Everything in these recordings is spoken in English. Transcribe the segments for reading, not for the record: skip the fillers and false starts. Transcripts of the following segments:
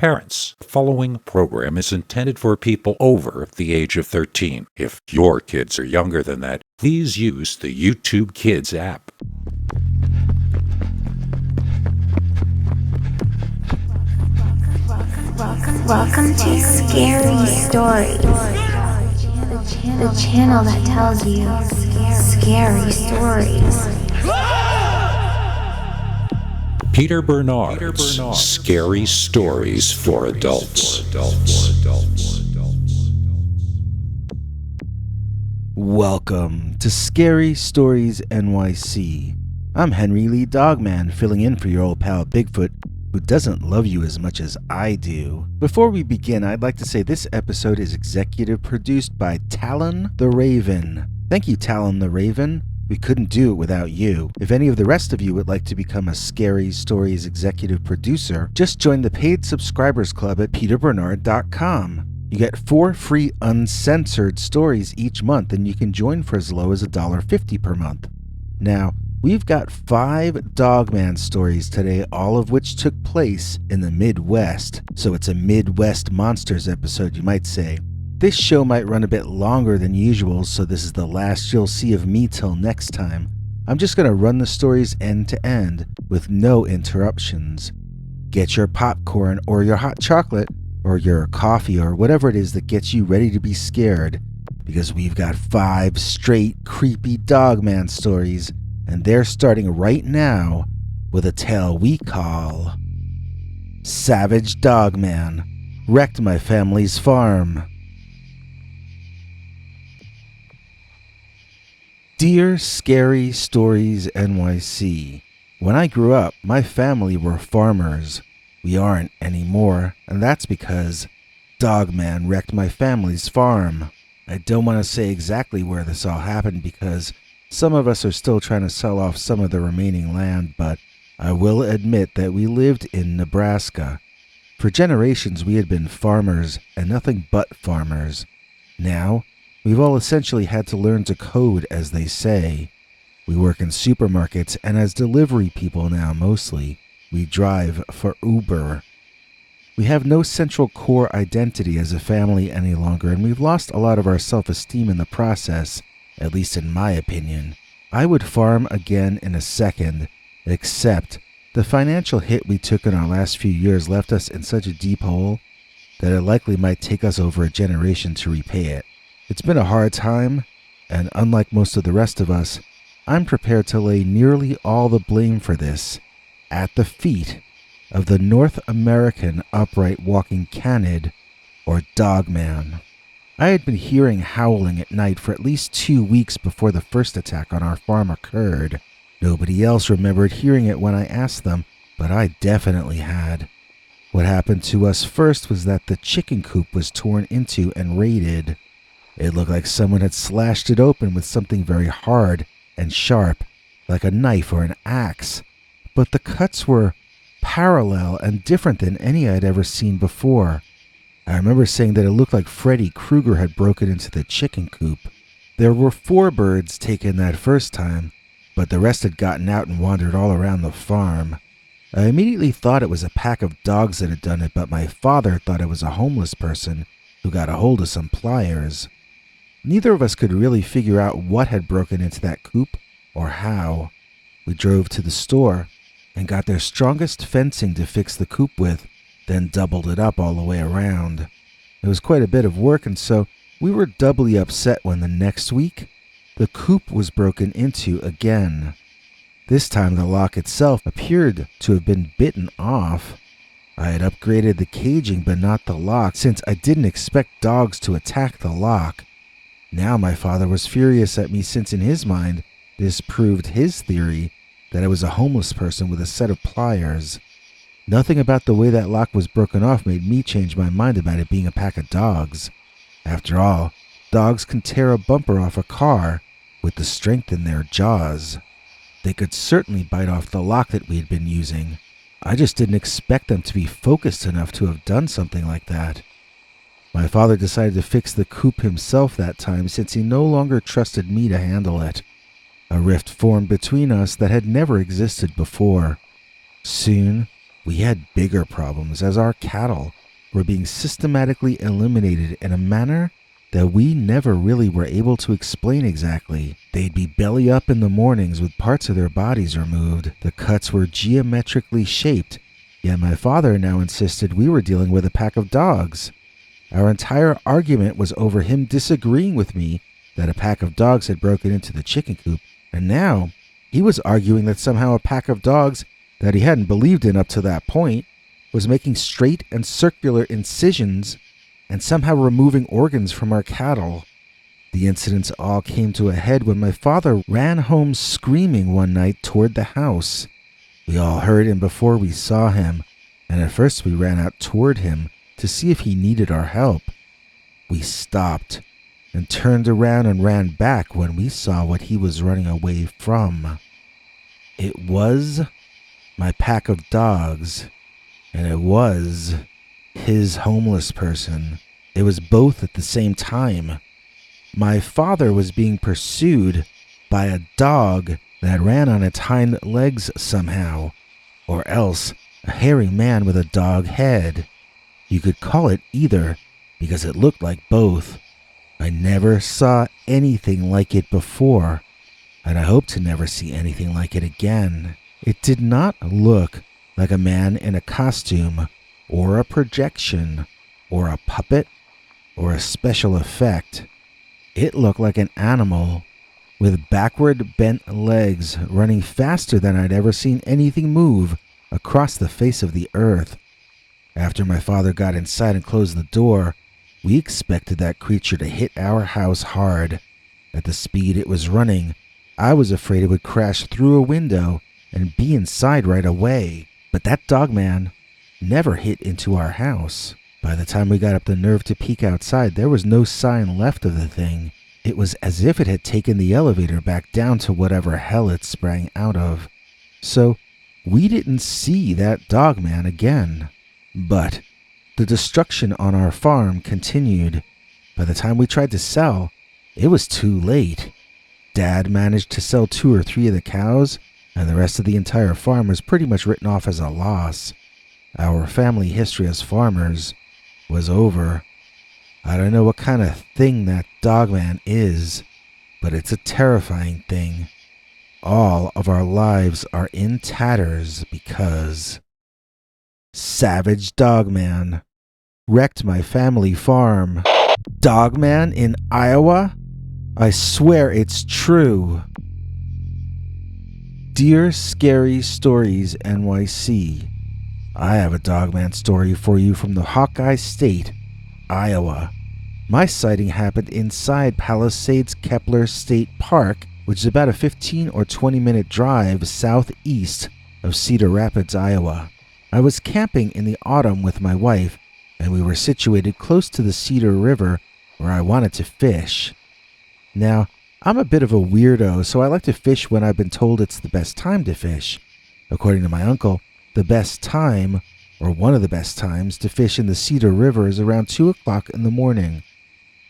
Parents, the following program is intended for people over the age of 13. If your kids are younger than that, please use the YouTube Kids app. Welcome to Scary Stories, the channel that tells you scary stories. Peter Bernard's Scary Stories for Adults. Welcome to Scary Stories NYC. I'm Henry Lee Dogman, filling in for your old pal Bigfoot, who doesn't love you as much as I do. Before we begin, I'd like to say this episode is executive produced by Talon the Raven. Thank you, Talon the Raven. We couldn't do it without you. If any of the rest of you would like to become a Scary Stories executive producer, just join the paid subscribers club at peterbernard.com. You get 4 free uncensored stories each month, and you can join for as low as $1.50 per month. Now, we've got 5 Dogman stories today, all of which took place in the Midwest. So it's a Midwest Monsters episode, you might say. This show might run a bit longer than usual, so this is the last you'll see of me till next time. I'm just going to run the stories end to end with no interruptions. Get your popcorn or your hot chocolate or your coffee or whatever it is that gets you ready to be scared, because we've got 5 straight creepy Dogman stories, and they're starting right now with a tale we call Savage Dogman Wrecked My Family's Farm. Dear Scary Stories NYC, when I grew up, my family were farmers. We aren't anymore, and that's because Dogman wrecked my family's farm. I don't want to say exactly where this all happened because some of us are still trying to sell off some of the remaining land, but I will admit that we lived in Nebraska. For generations, we had been farmers and nothing but farmers. Now, we've all essentially had to learn to code, as they say. We work in supermarkets, and as delivery people now mostly, we drive for Uber. We have no central core identity as a family any longer, and we've lost a lot of our self-esteem in the process, at least in my opinion. I would farm again in a second, except the financial hit we took in our last few years left us in such a deep hole that it likely might take us over a generation to repay it. It's been a hard time, and unlike most of the rest of us, I'm prepared to lay nearly all the blame for this at the feet of the North American upright walking canid, or Dogman. I had been hearing howling at night for at least 2 weeks before the first attack on our farm occurred. Nobody else remembered hearing it when I asked them, but I definitely had. What happened to us first was that the chicken coop was torn into and raided. It looked like someone had slashed it open with something very hard and sharp, like a knife or an axe. But the cuts were parallel and different than any I'd ever seen before. I remember saying that it looked like Freddy Krueger had broken into the chicken coop. There were 4 birds taken that first time, but the rest had gotten out and wandered all around the farm. I immediately thought it was a pack of dogs that had done it, but my father thought it was a homeless person who got a hold of some pliers. Neither of us could really figure out what had broken into that coop or how. We drove to the store and got their strongest fencing to fix the coop with, then doubled it up all the way around. It was quite a bit of work, and so we were doubly upset when the next week, the coop was broken into again. This time the lock itself appeared to have been bitten off. I had upgraded the caging but not the lock, since I didn't expect dogs to attack the lock. Now my father was furious at me, since in his mind, this proved his theory that I was a homeless person with a set of pliers. Nothing about the way that lock was broken off made me change my mind about it being a pack of dogs. After all, dogs can tear a bumper off a car with the strength in their jaws. They could certainly bite off the lock that we had been using. I just didn't expect them to be focused enough to have done something like that. My father decided to fix the coop himself that time, since he no longer trusted me to handle it. A rift formed between us that had never existed before. Soon, We had bigger problems as our cattle were being systematically eliminated in a manner that we never really were able to explain exactly. They'd be belly up in the mornings with parts of their bodies removed. The cuts were geometrically shaped, yet my father now insisted we were dealing with a pack of dogs. Our entire argument was over him disagreeing with me that a pack of dogs had broken into the chicken coop, and now he was arguing that somehow a pack of dogs that he hadn't believed in up to that point was making straight and circular incisions and somehow removing organs from our cattle. The incidents all came to a head when my father ran home screaming one night toward the house. We all heard him before we saw him, and at first we ran out toward him to see if he needed our help. We stopped and turned around and ran back when we saw what he was running away from. It was my pack of dogs, and it was his homeless person. It was both at the same time. My father was being pursued by a dog that ran on its hind legs somehow, or else a hairy man with a dog head. You could call it either because it looked like both. I never saw anything like it before, and I hope to never see anything like it again. It did not look like a man in a costume, or a projection, or a puppet, or a special effect. It looked like an animal with backward bent legs running faster than I'd ever seen anything move across the face of the earth. After my father got inside and closed the door, we expected that creature to hit our house hard. At the speed it was running, I was afraid it would crash through a window and be inside right away. But that Dogman never hit into our house. By the time we got up the nerve to peek outside, there was no sign left of the thing. It was as if it had taken the elevator back down to whatever hell it sprang out of. So we didn't see that Dogman again. But the destruction on our farm continued. By the time we tried to sell, it was too late. Dad managed to sell 2 or 3 of the cows, and the rest of the entire farm was pretty much written off as a loss. Our family history as farmers was over. I don't know what kind of thing that Dogman is, but it's a terrifying thing. All of our lives are in tatters because Savage Dogman wrecked my family farm. Dogman in Iowa? I swear it's true. Dear Scary Stories NYC, I have a Dogman story for you from the Hawkeye State, Iowa. My sighting happened inside Palisades Kepler State Park, which is about a 15 or 20 minute drive southeast of Cedar Rapids, Iowa. I was camping in the autumn with my wife, and we were situated close to the Cedar River where I wanted to fish. Now, I'm a bit of a weirdo, so I like to fish when I've been told it's the best time to fish. According to my uncle, the best time, or one of the best times, to fish in the Cedar River is around 2 o'clock in the morning.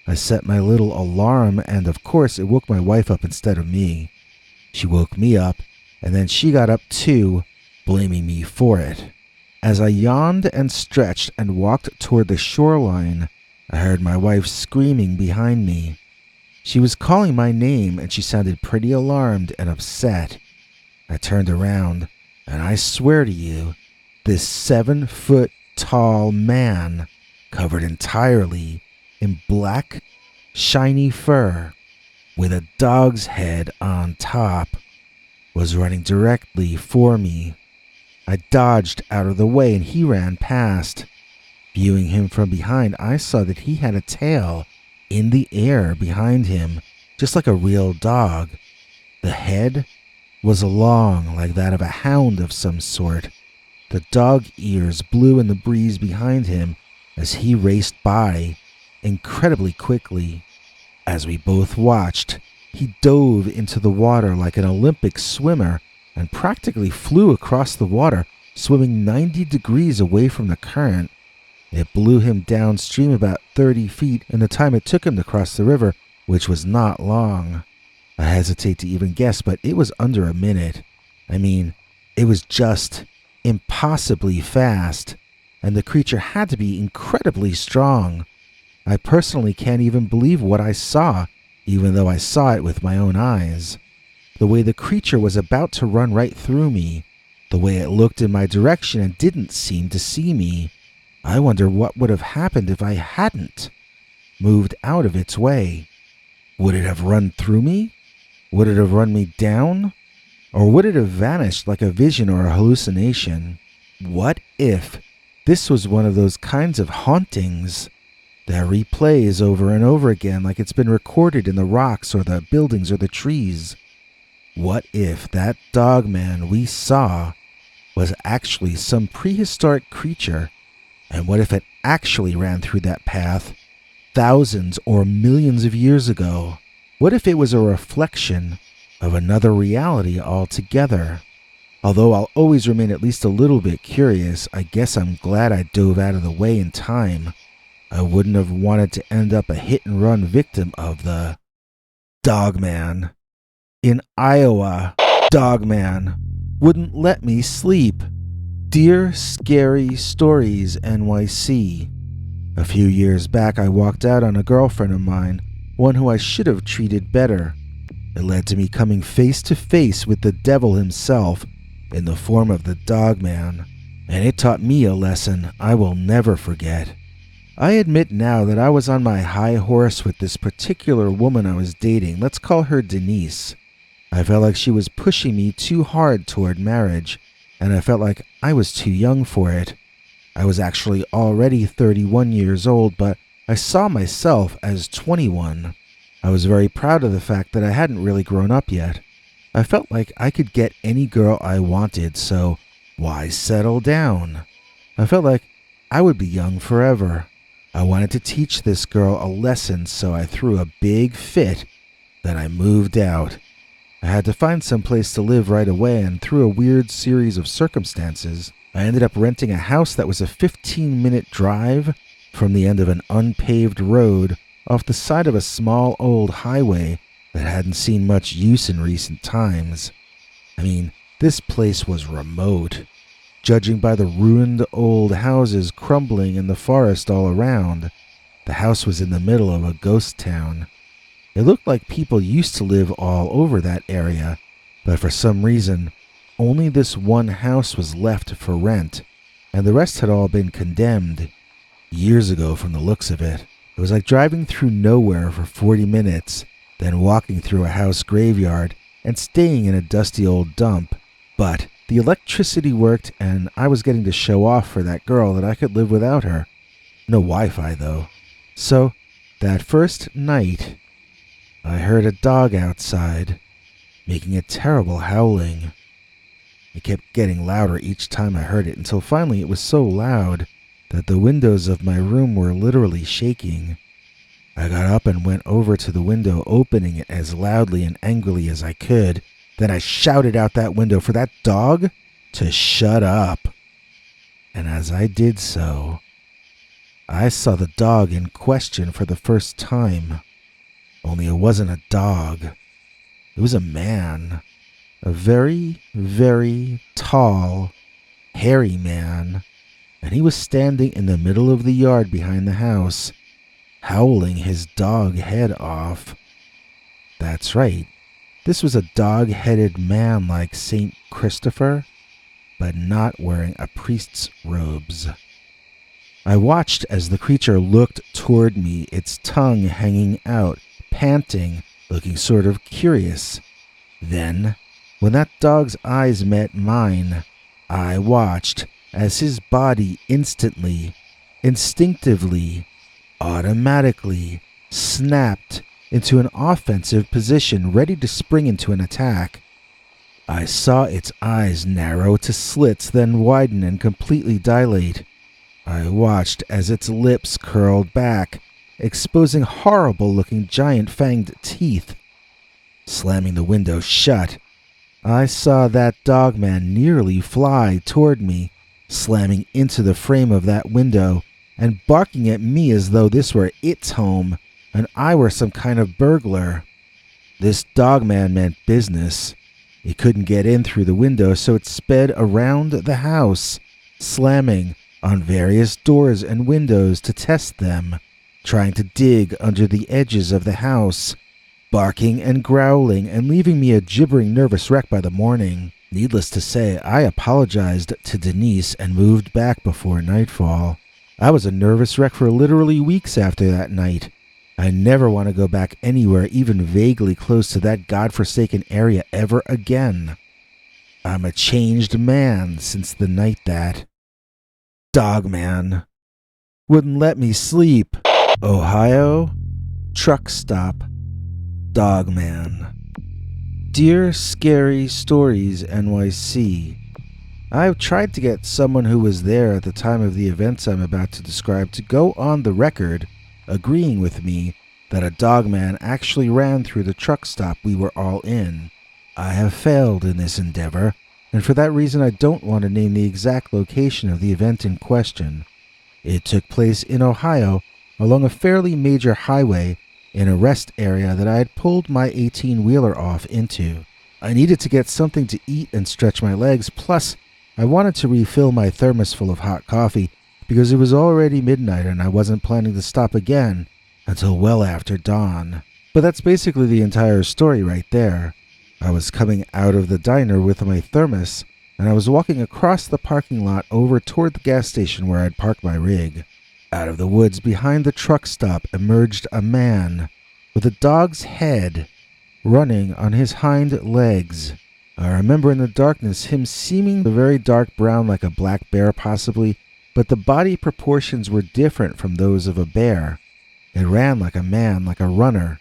I set my little alarm, and of course it woke my wife up instead of me. She woke me up, and then she got up too, blaming me for it. As I yawned and stretched and walked toward the shoreline, I heard my wife screaming behind me. She was calling my name, and she sounded pretty alarmed and upset. I turned around, and I swear to you, this 7-foot-tall man, covered entirely in black, shiny fur, with a dog's head on top, was running directly for me. I dodged out of the way, and he ran past. Viewing him from behind, I saw that he had a tail in the air behind him, just like a real dog. The head was long, like that of a hound of some sort. The dog ears blew in the breeze behind him as he raced by, incredibly quickly. As we both watched, he dove into the water like an Olympic swimmer and practically flew across the water, swimming 90 degrees away from the current. It blew him downstream about 30 feet in the time it took him to cross the river, which was not long. I hesitate to even guess, but it was under a minute. I mean, it was just impossibly fast, and the creature had to be incredibly strong. I personally can't even believe what I saw, even though I saw it with my own eyes. The way the creature was about to run right through me, the way it looked in my direction and didn't seem to see me. I wonder what would have happened if I hadn't moved out of its way. Would it have run through me? Would it have run me down? Or would it have vanished like a vision or a hallucination? What if this was one of those kinds of hauntings that replays over and over again like it's been recorded in the rocks or the buildings or the trees? What if that Dogman we saw was actually some prehistoric creature? And what if it actually ran through that path thousands or millions of years ago? What if it was a reflection of another reality altogether? Although I'll always remain at least a little bit curious, I guess I'm glad I dove out of the way in time. I wouldn't have wanted to end up a hit-and-run victim of the Dogman. In Iowa, Dogman wouldn't let me sleep. Dear Scary Stories NYC. A few years back, I walked out on a girlfriend of mine, one who I should have treated better. It led to me coming face to face with the devil himself in the form of the Dogman, and it taught me a lesson I will never forget. I admit now that I was on my high horse with this particular woman I was dating. Let's call her Denise. I felt like she was pushing me too hard toward marriage, and I felt like I was too young for it. I was actually already 31 years old, but I saw myself as 21. I was very proud of the fact that I hadn't really grown up yet. I felt like I could get any girl I wanted, so why settle down? I felt like I would be young forever. I wanted to teach this girl a lesson, so I threw a big fit. Then I moved out. I had to find some place to live right away, and through a weird series of circumstances, I ended up renting a house that was a 15-minute drive from the end of an unpaved road off the side of a small old highway that hadn't seen much use in recent times. I mean, this place was remote, judging by the ruined old houses crumbling in the forest all around. The house was in the middle of a ghost town. It looked like people used to live all over that area, but for some reason, only this one house was left for rent, and the rest had all been condemned years ago from the looks of it. It was like driving through nowhere for 40 minutes, then walking through a house graveyard and staying in a dusty old dump. But the electricity worked, and I was getting to show off for that girl that I could live without her. No Wi-Fi, though. So, that first night, I heard a dog outside, making a terrible howling. It kept getting louder each time I heard it, until finally it was so loud that the windows of my room were literally shaking. I got up and went over to the window, opening it as loudly and angrily as I could. Then I shouted out that window for that dog to shut up. And as I did so, I saw the dog in question for the first time. Only it wasn't a dog. It was a man. A very, very tall, hairy man. And he was standing in the middle of the yard behind the house, howling his dog head off. That's right. This was a dog-headed man like Saint Christopher, but not wearing a priest's robes. I watched as the creature looked toward me, its tongue hanging out, panting, looking sort of curious. Then, when that dog's eyes met mine, I watched as his body instantly, instinctively, automatically snapped into an offensive position, ready to spring into an attack. I saw its eyes narrow to slits, then widen and completely dilate. I watched as its lips curled back, exposing horrible-looking giant-fanged teeth. Slamming the window shut, I saw that Dogman nearly fly toward me, slamming into the frame of that window and barking at me as though this were its home and I were some kind of burglar. This Dogman meant business. It couldn't get in through the window, so it sped around the house, slamming on various doors and windows to test them, trying to dig under the edges of the house, barking and growling and leaving me a gibbering nervous wreck by the morning. Needless to say, I apologized to Denise and moved back before nightfall. I was a nervous wreck for literally weeks after that night. I never want to go back anywhere even vaguely close to that godforsaken area ever again. I'm a changed man since the night that Dogman wouldn't let me sleep. Ohio, truck stop, Dogman. Dear Scary Stories NYC, I've tried to get someone who was there at the time of the events I'm about to describe to go on the record agreeing with me that a dogman actually ran through the truck stop we were all in. I have failed in this endeavor, and for that reason I don't want to name the exact location of the event in question. It took place in Ohio along a fairly major highway in a rest area that I had pulled my 18-wheeler off into. I needed to get something to eat and stretch my legs, plus I wanted to refill my thermos full of hot coffee because it was already midnight and I wasn't planning to stop again until well after dawn. But that's basically the entire story right there. I was coming out of the diner with my thermos, and I was walking across the parking lot over toward the gas station where I'd parked my rig. Out of the woods behind the truck stop emerged a man with a dog's head running on his hind legs. I remember in the darkness him seeming very dark brown like a black bear possibly, but the body proportions were different from those of a bear. It ran like a man, like a runner.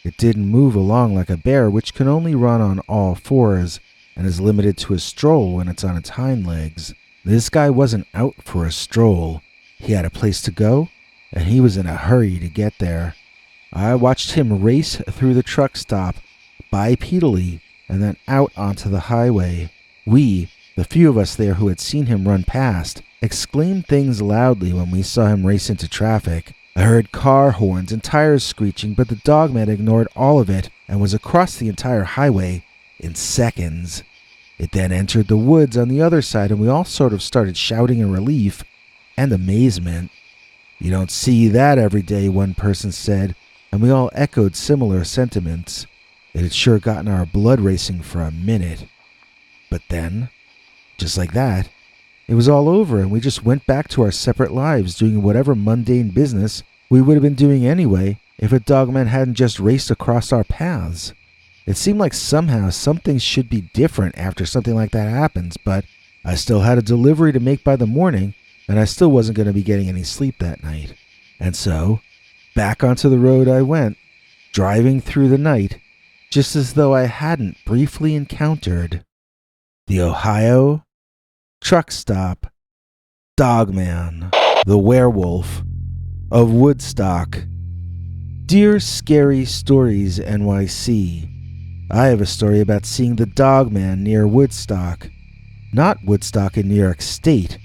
It didn't move along like a bear, which can only run on all fours and is limited to a stroll when it's on its hind legs. This guy wasn't out for a stroll. He had a place to go, and he was in a hurry to get there. I watched him race through the truck stop, bipedally, and then out onto the highway. We, the few of us there who had seen him run past, exclaimed things loudly when we saw him race into traffic. I heard car horns and tires screeching, but the dogman ignored all of it and was across the entire highway in seconds. It then entered the woods on the other side, and we all sort of started shouting in relief and amazement. "You don't see that every day," one person said, and we all echoed similar sentiments. It had sure gotten our blood racing for a minute. But then, just like that, it was all over, and we just went back to our separate lives, doing whatever mundane business we would have been doing anyway if a dogman hadn't just raced across our paths. It seemed like somehow something should be different after something like that happens, but I still had a delivery to make by the morning, and I still wasn't going to be getting any sleep that night. And so, back onto the road I went, driving through the night, just as though I hadn't briefly encountered the Ohio truck stop Dogman, the werewolf of Woodstock. Dear Scary Stories NYC, I have a story about seeing the Dogman near Woodstock. Not Woodstock in New York State,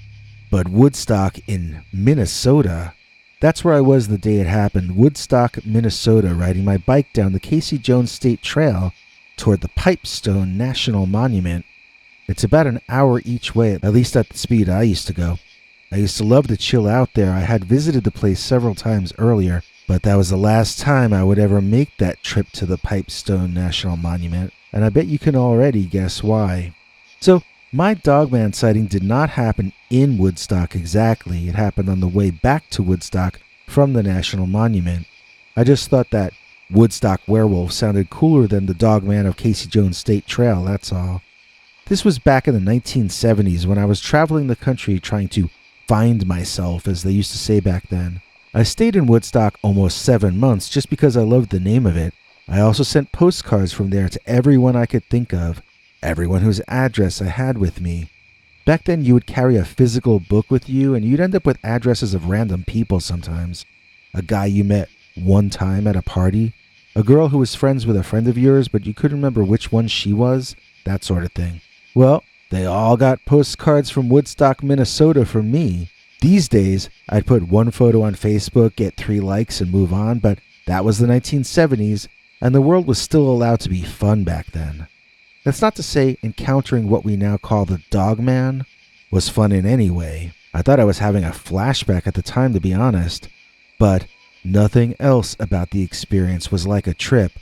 but Woodstock in Minnesota. That's where I was the day it happened, Woodstock, Minnesota, riding my bike down the Casey Jones State Trail toward the Pipestone National Monument. It's about an hour each way, at least at the speed I used to go. I used to love to chill out there. I had visited the place several times earlier, but that was the last time I would ever make that trip to the Pipestone National Monument, and I bet you can already guess why. So, my Dogman sighting did not happen in Woodstock exactly. It happened on the way back to Woodstock from the National Monument. I just thought that Woodstock werewolf sounded cooler than the Dogman of Casey Jones State Trail, that's all. This was back in the 1970s when I was traveling the country trying to find myself, as they used to say back then. I stayed in Woodstock almost 7 months just because I loved the name of it. I also sent postcards from there to everyone I could think of, everyone whose address I had with me. Back then you would carry a physical book with you, and you'd end up with addresses of random people sometimes. A guy you met one time at a party, a girl who was friends with a friend of yours but you couldn't remember which one she was, that sort of thing. Well, they all got postcards from Woodstock, Minnesota from me. These days, I'd put one photo on Facebook, get 3 likes, and move on, but that was the 1970s, and the world was still allowed to be fun back then. That's not to say encountering what we now call the Dogman was fun in any way. I thought I was having a flashback at the time, to be honest, but nothing else about the experience was like a trip,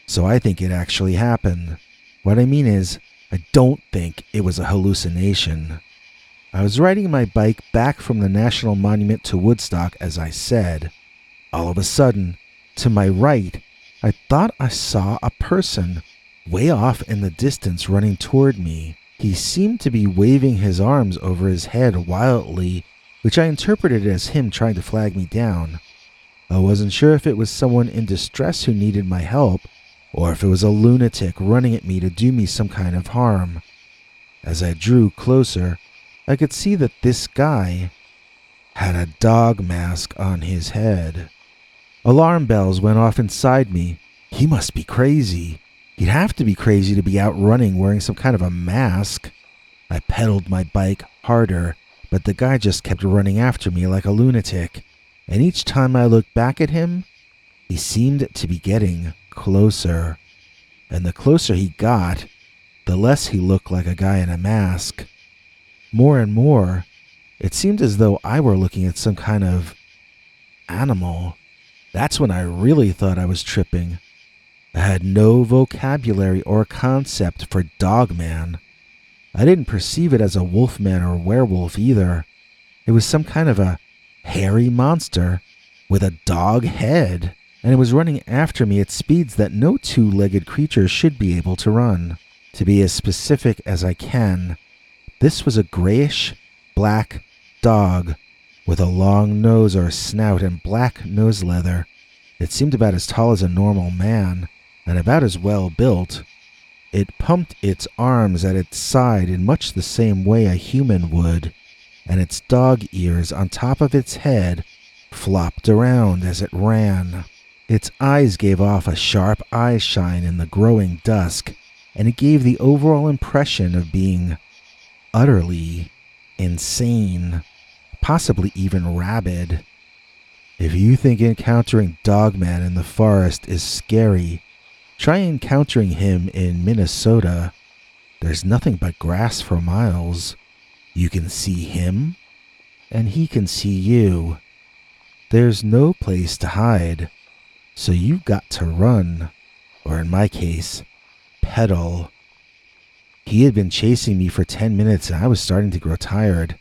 so I think it actually happened. What I mean is, I don't think it was a hallucination. I was riding my bike back from the National Monument to Woodstock, as I said. All of a sudden, to my right, I thought I saw a person way off in the distance running toward me. He seemed to be waving his arms over his head wildly, which I interpreted as him trying to flag me down. I wasn't sure if it was someone in distress who needed my help, or if it was a lunatic running at me to do me some kind of harm. As I drew closer, I could see that this guy had a dog mask on his head. Alarm bells went off inside me. He must be crazy. He'd have to be crazy to be out running wearing some kind of a mask. I pedaled my bike harder, but the guy just kept running after me like a lunatic, and each time I looked back at him, he seemed to be getting closer. And the closer he got, the less he looked like a guy in a mask. More and more, it seemed as though I were looking at some kind of animal. That's when I really thought I was tripping. I had no vocabulary or concept for Dogman. I didn't perceive it as a wolfman or werewolf either. It was some kind of a hairy monster with a dog head, and it was running after me at speeds that no two-legged creature should be able to run. To be as specific as I can, this was a grayish, black dog with a long nose or snout and black nose leather. It seemed about as tall as a normal man, and about as well built. It pumped its arms at its side in much the same way a human would, and its dog ears on top of its head flopped around as it ran. Its eyes gave off a sharp eye shine in the growing dusk, and it gave the overall impression of being utterly insane, possibly even rabid. If you think encountering Dogman in the forest is scary, try encountering him in Minnesota. There's nothing but grass for miles. You can see him, and he can see you. There's no place to hide, so you've got to run, or in my case, pedal. He had been chasing me for 10 minutes, and I was starting to grow tired.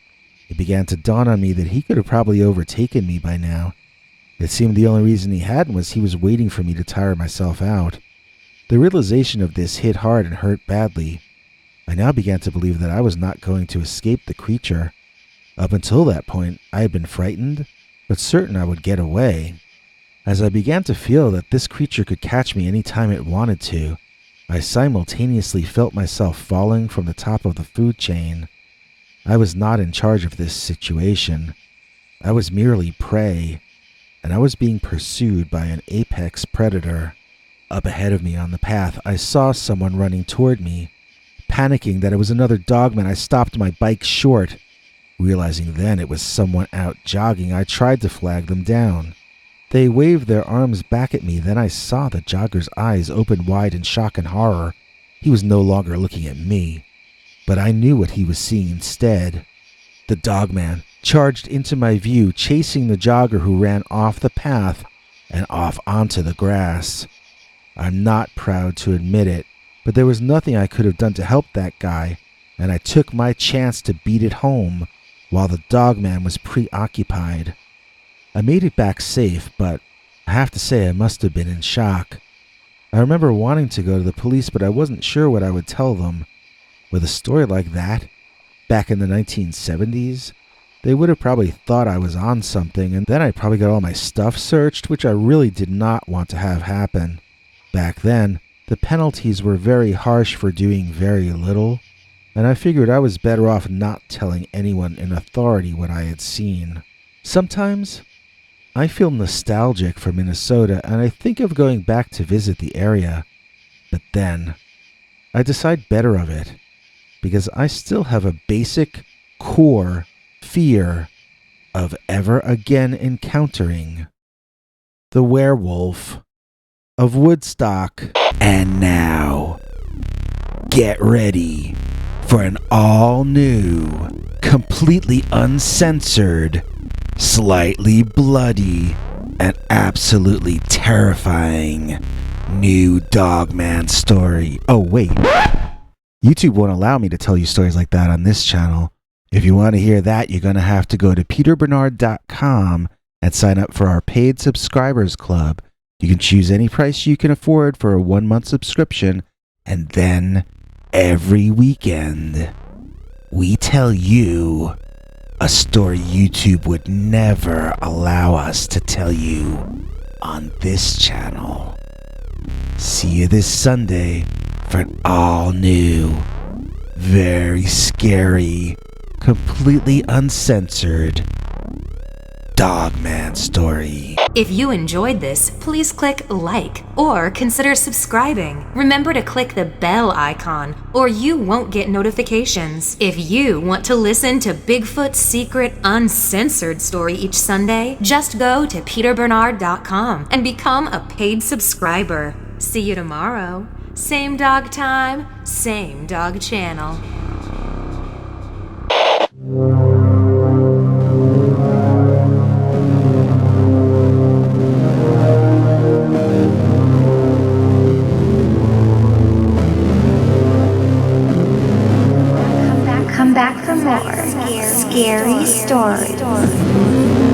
It began to dawn on me that he could have probably overtaken me by now. It seemed the only reason he hadn't was he was waiting for me to tire myself out. The realization of this hit hard and hurt badly. I now began to believe that I was not going to escape the creature. Up until that point, I had been frightened, but certain I would get away. As I began to feel that this creature could catch me any time it wanted to, I simultaneously felt myself falling from the top of the food chain. I was not in charge of this situation. I was merely prey, and I was being pursued by an apex predator. Up ahead of me on the path, I saw someone running toward me. Panicking that it was another Dogman, I stopped my bike short. Realizing then it was someone out jogging, I tried to flag them down. They waved their arms back at me, then I saw the jogger's eyes open wide in shock and horror. He was no longer looking at me, but I knew what he was seeing instead. The Dogman charged into my view, chasing the jogger who ran off the path and off onto the grass. I'm not proud to admit it, but there was nothing I could have done to help that guy, and I took my chance to beat it home while the Dogman was preoccupied. I made it back safe, but I have to say I must have been in shock. I remember wanting to go to the police, but I wasn't sure what I would tell them. With a story like that, back in the 1970s, they would have probably thought I was on something, and then I probably got all my stuff searched, which I really did not want to have happen. Back then, the penalties were very harsh for doing very little, and I figured I was better off not telling anyone in authority what I had seen. Sometimes, I feel nostalgic for Minnesota, and I think of going back to visit the area. But then, I decide better of it, because I still have a basic, core fear of ever again encountering the werewolf of Woodstock. And now, Get ready for an all-new, completely uncensored, slightly bloody, and absolutely terrifying new Dogman story. Oh, wait. YouTube won't allow me to tell you stories like that on this channel. If you want to hear that, you're going to have to go to peterbernard.com and sign up for our paid subscribers club. You can choose any price you can afford for a 1-month subscription, and then every weekend, we tell you a story YouTube would never allow us to tell you on this channel. See you this Sunday for an all-new, very scary, completely uncensored Dogman story. If you enjoyed this, please click like or consider subscribing. Remember to click the bell icon or you won't get notifications. If you want to listen to Bigfoot's secret uncensored story each Sunday, just go to peterbernard.com and become a paid subscriber. See you tomorrow. Same dog time, same dog channel. Come back for more scary stories.